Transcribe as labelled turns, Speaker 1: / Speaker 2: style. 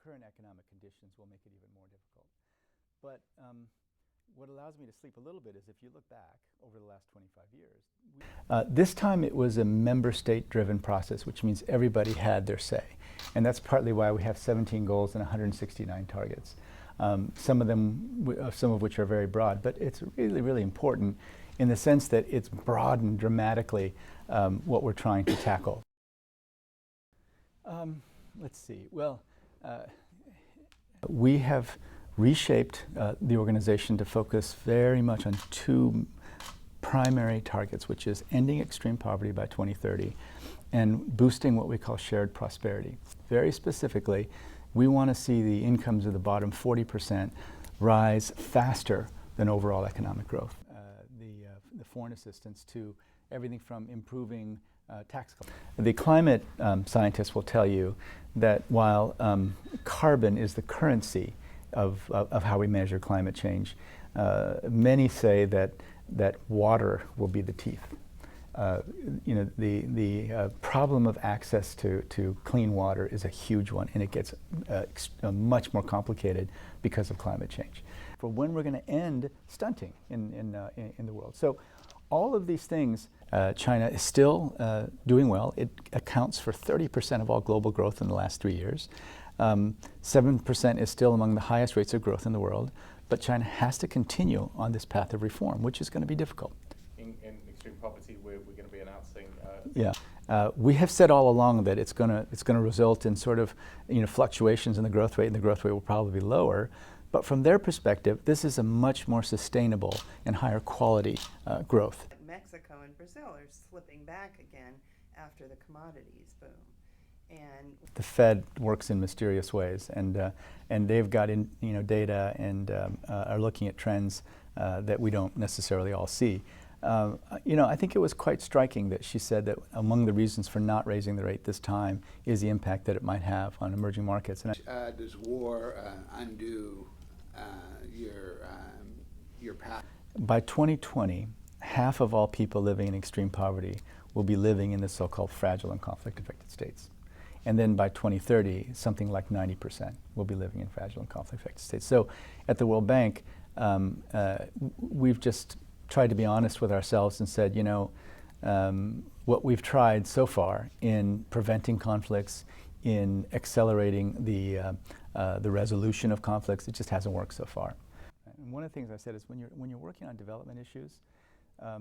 Speaker 1: current economic conditions will make it even more difficult. But what allows me to sleep a little bit is if you look back over the last 25 years. This time it was a member state driven process, which means everybody had their say. And that's partly why we have 17 goals and 169 targets. Some of which are very broad, but it's really, really important in the sense that it's broadened dramatically what we're trying to tackle. Let's see. Well, we have reshaped the organization to focus very much on two primary targets, which is ending extreme poverty by 2030 and boosting what we call shared prosperity. Very specifically, we want to see the incomes of the bottom 40% rise faster than overall economic growth. The foreign assistance to everything from improving tax collection. The climate scientists will tell you that while carbon is the currency of how we measure climate change, many say that water will be the teeth. The problem of access to clean water is a huge one, and it gets much more complicated because of climate change. For when we're going to end stunting in the world. So all of these things, China is still doing well. It accounts for 30% of all global growth in the last 3 years. 7% is still among the highest rates of growth in the world, but China has to continue on this path of reform, which is going to be difficult.
Speaker 2: In extreme poverty, we're going to be announcing.
Speaker 1: We have said all along that it's going to result in sort of fluctuations in the growth rate, and the growth rate will probably be lower. But from their perspective, this is a much more sustainable and higher quality growth.
Speaker 3: Mexico and Brazil are slipping back again after the commodities boom. And
Speaker 1: the Fed works in mysterious ways, and they've got data and are looking at trends that we don't necessarily all see. I think it was quite striking that she said that among the reasons for not raising the rate this time is the impact that it might have on emerging markets. And
Speaker 4: does war undo your path?
Speaker 1: By 2020, half of all people living in extreme poverty will be living in the so-called fragile and conflict-affected states. And then by 2030, something like 90% will be living in fragile and conflict-affected states. So at the World Bank, we've just tried to be honest with ourselves and said, what we've tried so far in preventing conflicts, in accelerating the resolution of conflicts, it just hasn't worked so far. And one of the things I said is when you're working on development issues,